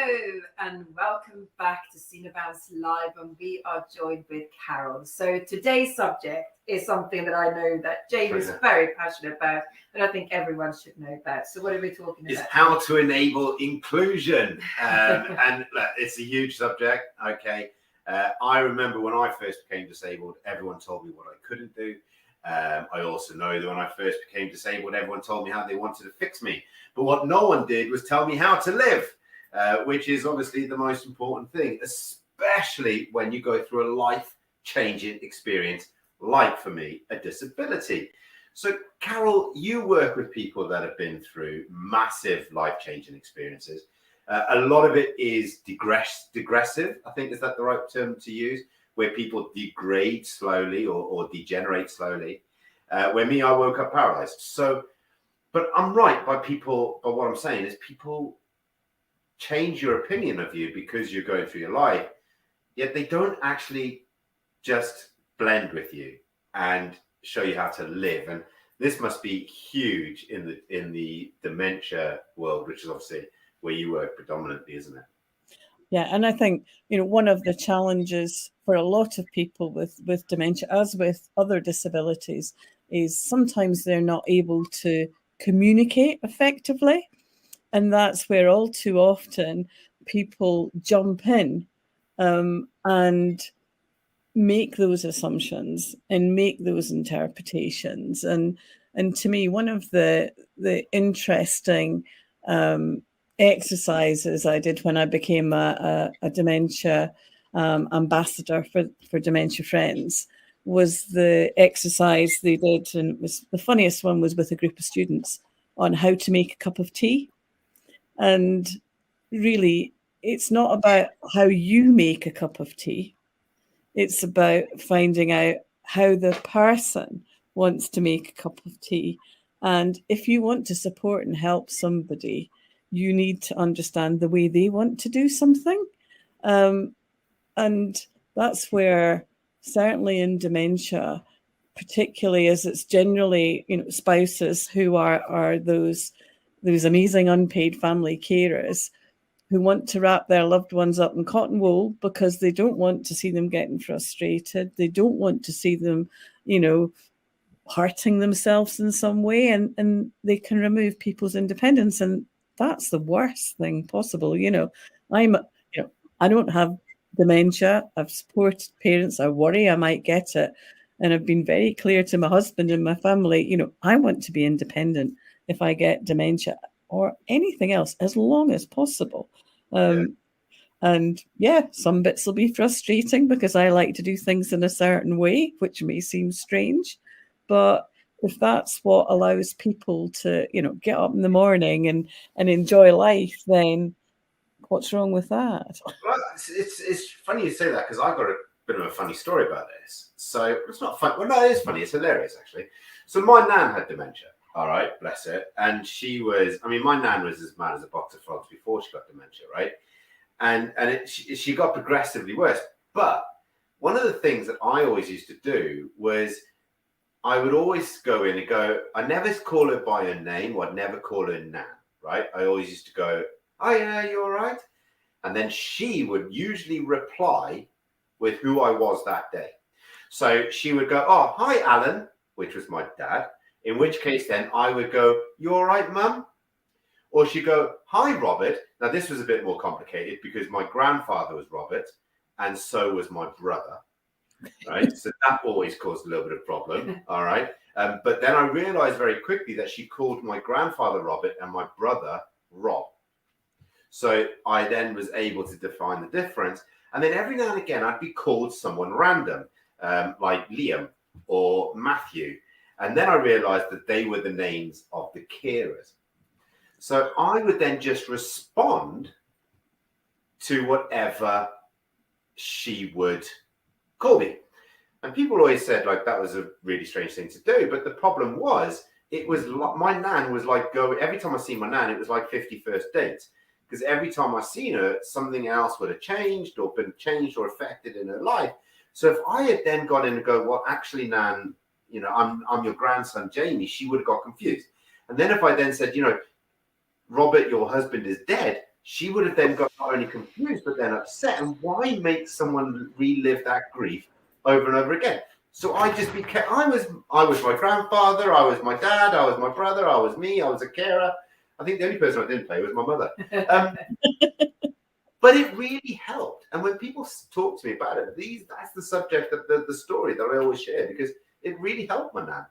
Hello and welcome back to Cinebounce Live, and we are joined with Carol. So today's subject is something that I know that Jamie is very passionate about, and I think everyone should know about. So what are we talking about? It's how to enable inclusion, and look, it's a huge subject. Okay, I remember when I first became disabled, everyone told me what I couldn't do. I also know that when I first became disabled, everyone told me how they wanted to fix me. But what no one did was tell me how to live, which is obviously the most important thing, especially when you go through a life-changing experience, like for me, a disability. So, Carol, you work with people that have been through massive life-changing experiences. A lot of it is digressive, I think, is that the right term to use? Where people degrade slowly or degenerate slowly. Where me, I woke up paralyzed. So, but I'm right by what I'm saying is people change your opinion of you because you're going through your life, yet they don't actually just blend with you and show you how to live. And this must be huge in the dementia world, which is obviously where you work predominantly, isn't it? Yeah, and I think, one of the challenges for a lot of people with dementia, as with other disabilities, is sometimes they're not able to communicate effectively. And that's where all too often people jump in and make those assumptions and make those interpretations. And to me, one of the interesting exercises I did when I became a dementia ambassador for Dementia Friends was the exercise they did, and it was the funniest one was with a group of students on how to make a cup of tea. And really, it's not about how you make a cup of tea. It's about finding out how the person wants to make a cup of tea. And if you want to support and help somebody, you need to understand the way they want to do something. And that's where, certainly in dementia, particularly as it's generally, spouses who are those amazing unpaid family carers who want to wrap their loved ones up in cotton wool because they don't want to see them getting frustrated. They don't want to see them, hurting themselves in some way, and they can remove people's independence. And that's the worst thing possible. I don't have dementia. I've supported parents. I worry I might get it. And I've been very clear to my husband and my family, I want to be independent if I get dementia or anything else, as long as possible. And some bits will be frustrating because I like to do things in a certain way, which may seem strange. But if that's what allows people to, get up in the morning and enjoy life, then what's wrong with that? Well, it's funny you say that because I've got a bit of a funny story about this. So it's not fun. Well, no, it is funny. It's hilarious, actually. So my nan had dementia. All right, bless her. And she was, my nan was as mad as a box of frogs before she got dementia, right? And she got progressively worse. But one of the things that I always used to do was I would always go in and go, I never call her by her name, or I'd never call her nan, right? I always used to go, oh yeah, you all right? And then she would usually reply with who I was that day. So she would go, oh, hi, Alan, which was my dad. In which case, then I would go, you all right, Mum? Or she'd go, hi, Robert. Now, this was a bit more complicated because my grandfather was Robert and so was my brother, right? So that always caused a little bit of problem, all right? But then I realized very quickly that she called my grandfather Robert and my brother Rob. So I then was able to define the difference. And then every now and again, I'd be called someone random, like Liam or Matthew. And then I realized that they were the names of the carers. So I would then just respond to whatever she would call me. And people always said, like, that was a really strange thing to do. But the problem was, it was like, my nan was like, every time I see my nan, it was like 51st dates. Because every time I seen her, something else would have changed or been changed or affected in her life. So if I had then gone in and go, well, actually, Nan, I'm your grandson, Jamie, she would have got confused. And then if I then said, Robert, your husband is dead, she would have then got not only confused, but then upset. And why make someone relive that grief over and over again? So I just became, I was my grandfather, I was my dad, I was my brother, I was me, I was a carer. I think the only person I didn't play was my mother. But it really helped. And when people talk to me about it, that's the subject of the story that I always share, because it really helped my nan.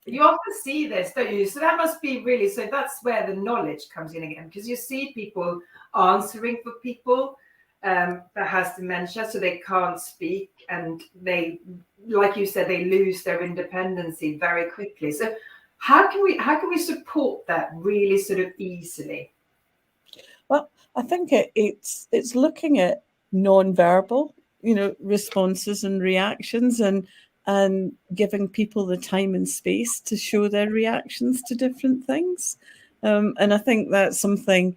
You often see this, don't you? So that must be really, so that's where the knowledge comes in again, because you see people answering for people that has dementia, so they can't speak, and they, like you said, they lose their independency very quickly. So how can we support that really sort of easily? Well, I think it's looking at non-verbal, responses and reactions, and giving people the time and space to show their reactions to different things. And I think that's something,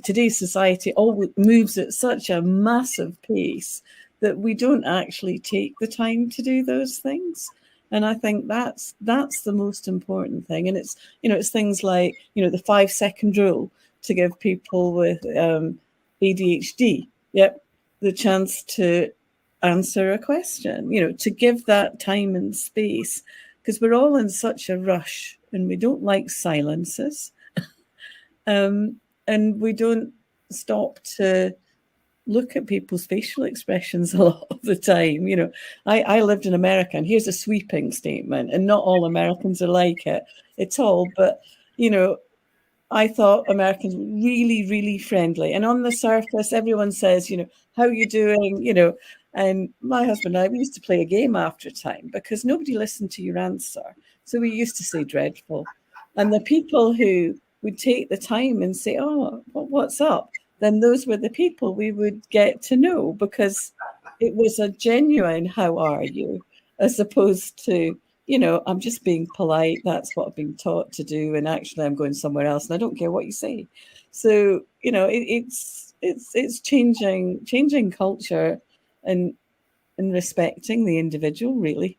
today's society always moves at such a massive pace that we don't actually take the time to do those things. And I think that's the most important thing. And it's things like, the 5-second rule to give people with ADHD, the chance to answer a question, to give that time and space, because we're all in such a rush and we don't like silences. And we don't stop to look at people's facial expressions a lot of the time. I lived in America, and here's a sweeping statement, and not all Americans are like it at all, but I thought Americans were really, really friendly. And on the surface, everyone says, how are you doing? And my husband and I, we used to play a game after time because nobody listened to your answer. So we used to say dreadful. And the people who would take the time and say, oh, what's up? Then those were the people we would get to know, because it was a genuine, how are you? As opposed to, I'm just being polite. That's what I've been taught to do. And actually I'm going somewhere else and I don't care what you say. So, it's changing culture and respecting the individual, really.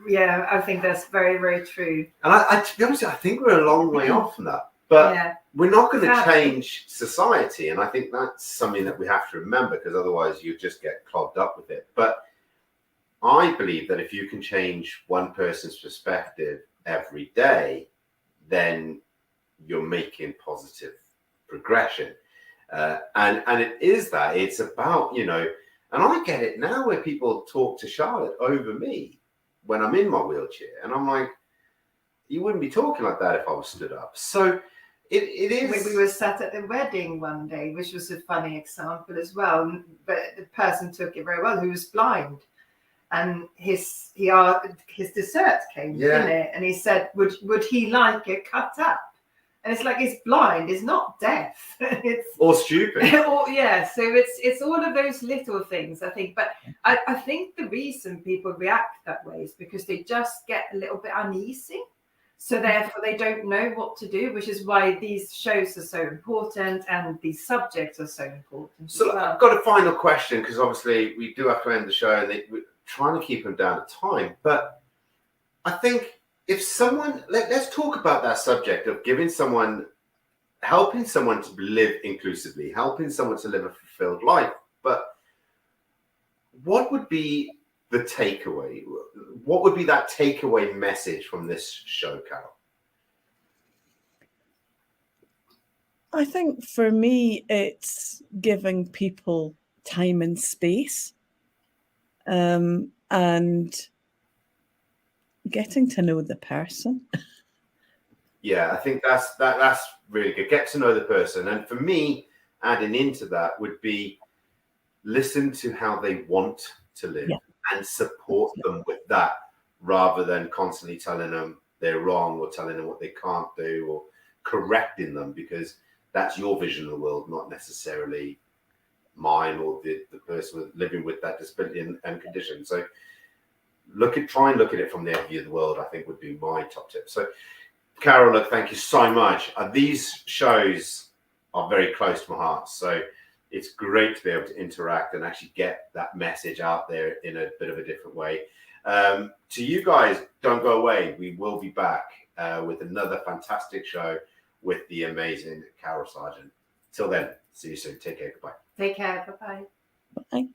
Yeah, I think that's very, very true. And I to be honest, I think we're a long way off from that. But we're not going to change society. And I think that's something that we have to remember, because otherwise you just get clogged up with it. But I believe that if you can change one person's perspective every day, then you're making positive progression. And it is that. It's about, and I get it now where people talk to Charlotte over me when I'm in my wheelchair. And I'm like, you wouldn't be talking like that if I was stood up. So it is. We were sat at the wedding one day, which was a funny example as well. But the person took it very well, who was blind. And his dessert came, didn't it? And he said, would he like it cut up? And it's like, it's blind, it's not deaf. Or stupid. So it's all of those little things, I think. But I think the reason people react that way is because they just get a little bit uneasy. So therefore they don't know what to do, which is why these shows are so important and these subjects are so important. So I've got a final question, because obviously we do have to end the show, and we're trying to keep them down to time. But I think if someone, let's talk about that subject of helping someone to live inclusively, helping someone to live a fulfilled life. But what would be the takeaway? What would be that takeaway message from this show, Carol? I think for me, it's giving people time and space, and getting to know the person. Yeah, I think that's really good. Get to know the person. And for me, adding into that would be listen to how they want to live and support them with that, rather than constantly telling them they're wrong or telling them what they can't do or correcting them, because that's your vision of the world, not necessarily mine or the person living with that disability and condition. So try and look at it from their view of the world, I think would be my top tip. So Carol, look, thank you so much. These shows are very close to my heart. So it's great to be able to interact and actually get that message out there in a bit of a different way. To you guys, don't go away. We will be back with another fantastic show with the amazing Carol Sargent. Till then, see you soon. Take care. Goodbye. Take care. Bye-bye. Bye.